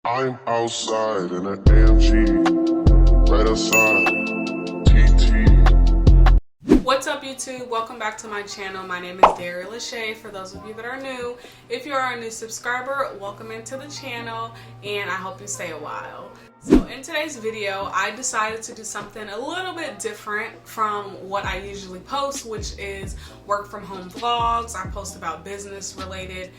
I'm outside in an AMG, right outside, TT. What's up, YouTube? Welcome back to my channel. My name is Daria Lachey. For those of you that are new, if you are a new subscriber, welcome into the channel, and I hope you stay a while. So in today's video, I decided to do something a little bit different from what I usually post, which is work from home vlogs. I post about business related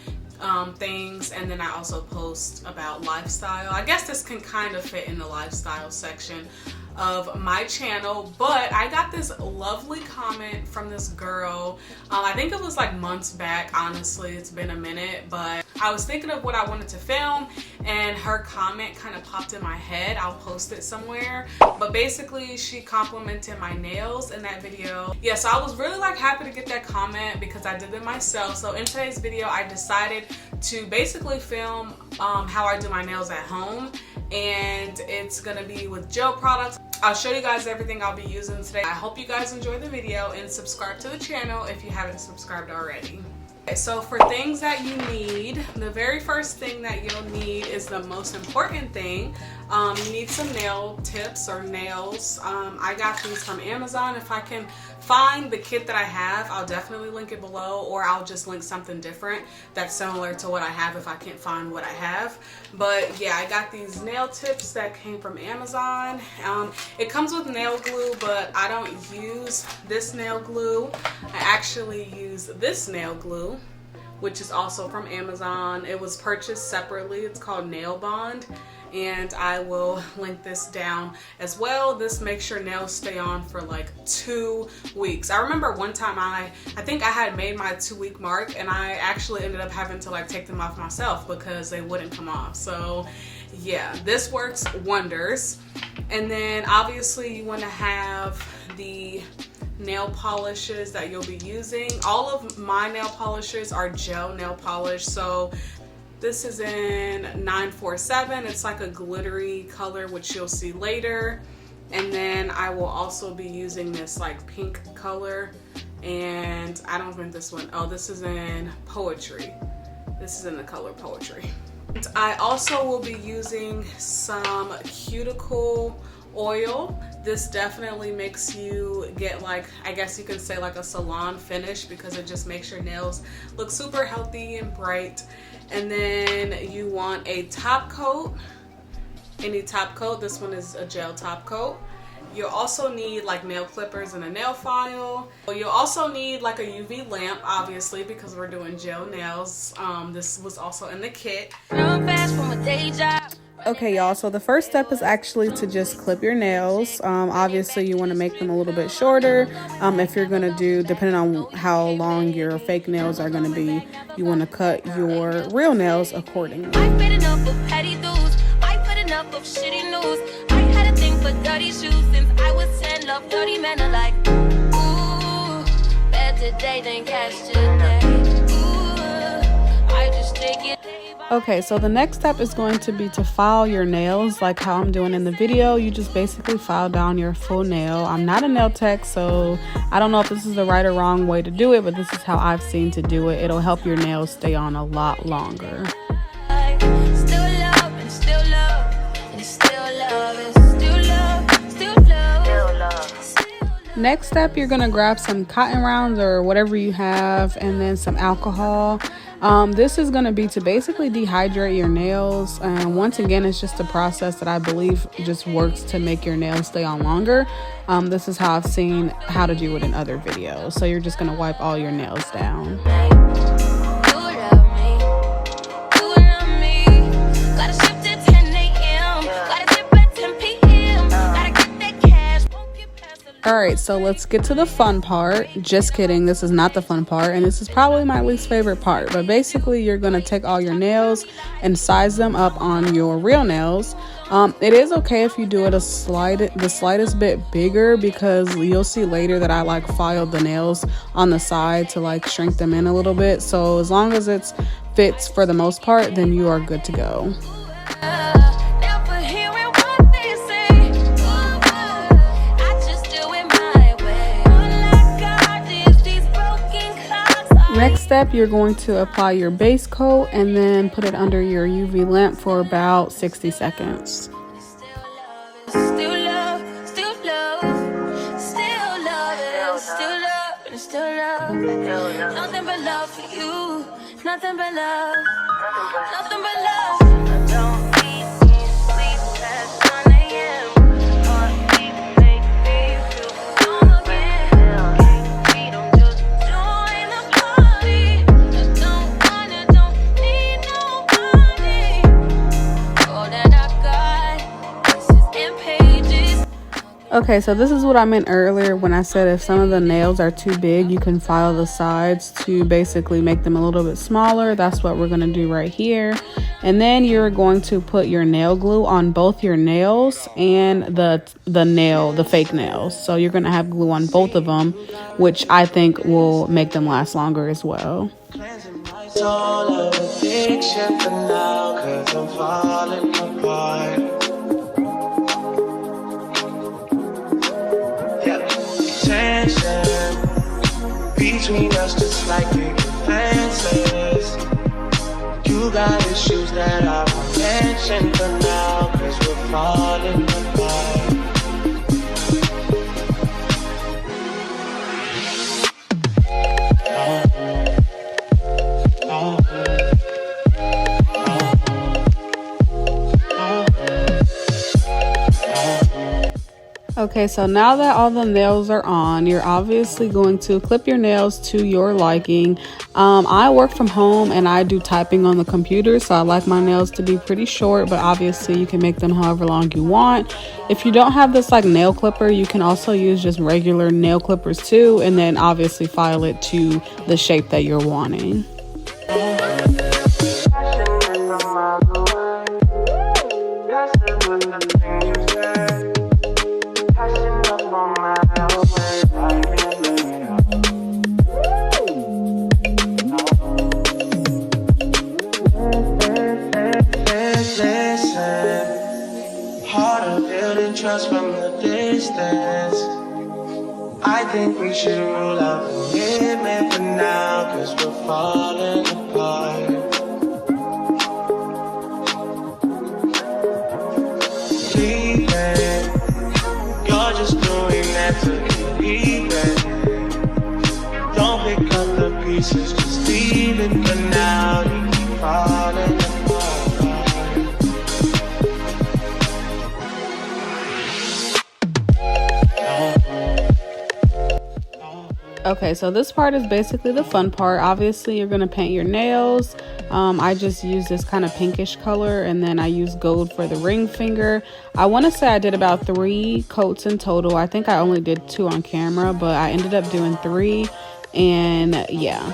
things, and then I also post about lifestyle. I guess this can kind of fit in the lifestyle section of my channel, but I got this lovely comment from this girl. I think it was like months back, honestly. It's been a minute, but I was thinking of what I wanted to film, and her comment kind of popped in my head. I'll post it somewhere, but basically she complimented my nails in that video. Yeah, so I was really like happy to get that comment because I did them myself. So in today's video, I decided to basically film how I do my nails at home, and it's gonna be with gel products. I'll show you guys everything I'll be using today. I hope you guys enjoy the video, and subscribe to the channel if you haven't subscribed already. Okay, so for things that you need, the very first thing that you'll need is the most important thing. You need some nail tips or nails. I got these from Amazon. If I can find the kit that I have, I'll definitely link it below, or I'll just link something different that's similar to what I have if I can't find what I have. But yeah, I got these nail tips that came from Amazon. It comes with nail glue, but I don't use this nail glue. I actually use this nail glue, which is also from Amazon. It was purchased separately. It's called Nail Bond, and I will link this down as well. This makes your nails stay on for like 2 weeks. I remember one time I think I had made my 2-week mark, and I actually ended up having to like take them off myself because they wouldn't come off. So yeah, this works wonders. And then obviously you want to have the nail polishes that you'll be using. All of my nail polishes are gel nail polish. So this is in 947. It's like a glittery color, which you'll see later. And then I will also be using this like pink color, and I don't think this one, oh, this is in Poetry. This is in the color Poetry. And I also will be using some cuticle oil. This definitely makes you get like, I guess you can say like a salon finish, because it just makes your nails look super healthy and bright. And then you want a top coat, any top coat. This one is a gel top coat. You'll also need like nail clippers and a nail file. You'll also need like a UV lamp, obviously, because we're doing gel nails. This was also in the kit. Okay, y'all, so the first step is actually to just clip your nails. Obviously you want to make them a little bit shorter. If you're going to do, depending on how long your fake nails are going to be, you want to cut your real nails accordingly. I've been enough of petty dudes. I've had enough of shitty news. I had a thing for dirty shoes since I was 10. Love dirty men alike. Ooh, better today than yesterday. Ooh, I just take it. Okay, so the next step is going to be to file your nails like how I'm doing in the video. You just basically file down your full nail. I'm not a nail tech, so I don't know if this is the right or wrong way to do it, but this is how I've seen to do it. It'll help your nails stay on a lot longer. Next step, you're gonna grab some cotton rounds or whatever you have, and then some alcohol. This is going to be to basically dehydrate your nails, and once again, it's just a process that I believe just works to make your nails stay on longer. This is how I've seen how to do it in other videos. So you're just going to wipe all your nails down. Alright, so let's get to the fun part. Just kidding, this is not the fun part, and this is probably my least favorite part. But basically, you're going to take all your nails and size them up on your real nails. It is okay if you do it the slightest bit bigger, because you'll see later that I like filed the nails on the side to like shrink them in a little bit. So as long as it fits for the most part, then you are good to go. Next step, you're going to apply your base coat and then put it under your UV lamp for about 60 seconds. Nothing but love for you. Nothing but love. Nothing but love. I don't need sleep past 1 a.m. Heartbeat make me feel young again. We don't just join the party. I don't need nobody. All that I got, pieces and pages. Okay, so this is what I meant earlier when I said if some of the nails are too big, you can file the sides to basically make them a little bit smaller. That's what we're going to do right here. And then you're going to put your nail glue on both your nails and the fake nails. So you're going to have glue on both of them, which I think will make them last longer as well. It's all an addiction for now, 'cause I'm falling apart. Tension between us just like big fences. You got issues that I won't mention for now, 'cause we're falling apart. Okay, so now that all the nails are on, you're obviously going to clip your nails to your liking. I work from home and I do typing on the computer, so I like my nails to be pretty short, but obviously you can make them however long you want. If you don't have this like nail clipper, you can also use just regular nail clippers too, and then obviously file it to the shape that you're wanting. Trust from the distance. I think we should rule out commitment for now, 'cause we're falling apart. Leaving, you're just doing that to get even. Don't pick up the pieces, just leave it for now. You keep falling apart. Okay, so this part is basically the fun part. Obviously, you're going to paint your nails. I just use this kind of pinkish color, and then I use gold for the ring finger. I want to say I did about 3 coats in total. I think I only did 2 on camera, but I ended up doing 3, and yeah.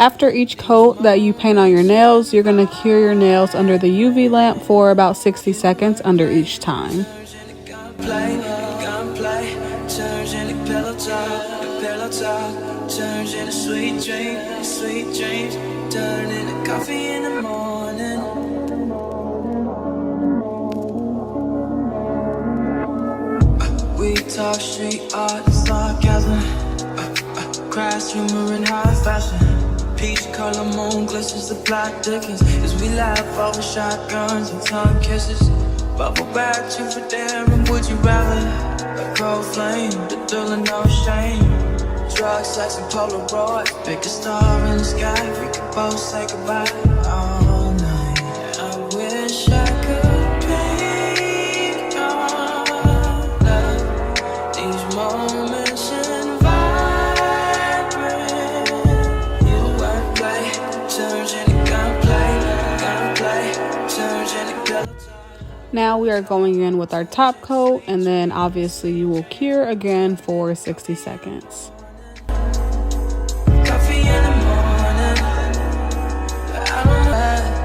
After each coat that you paint on your nails, you're going to cure your nails under the UV lamp for about 60 seconds under each time. We talk street art, sarcasm, crass humor in high fashion. Peach color moon glistens the black Dickens as we laugh over shotguns and tongue kisses. Bubble bath you for daring, would you rather? A cold flame, the thrill and no shame. Drug, sex, and Polaroids. Pick a star in the sky, we could both say goodbye all night. I wish I could paint all of these moments in Now we are going in with our top coat, and then obviously you will cure again for 60 seconds. Coffee in the morning, but I don't last.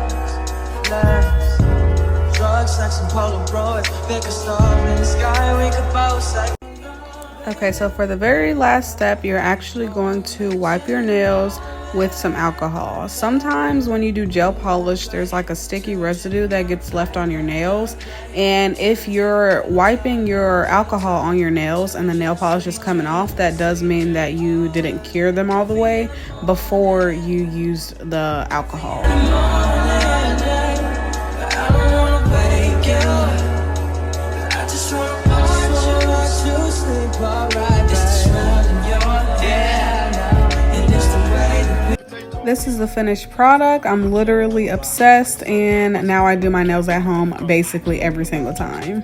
Drugs, sex, and Polaroids. Pick a star in the sky, we could both like. Okay, so for the very last step, you're actually going to wipe your nails with some alcohol. Sometimes when you do gel polish, there's like a sticky residue that gets left on your nails. And if you're wiping your alcohol on your nails and the nail polish is coming off, that does mean that you didn't cure them all the way before you used the alcohol. This is the finished product. I'm literally obsessed, and now I do my nails at home basically every single time.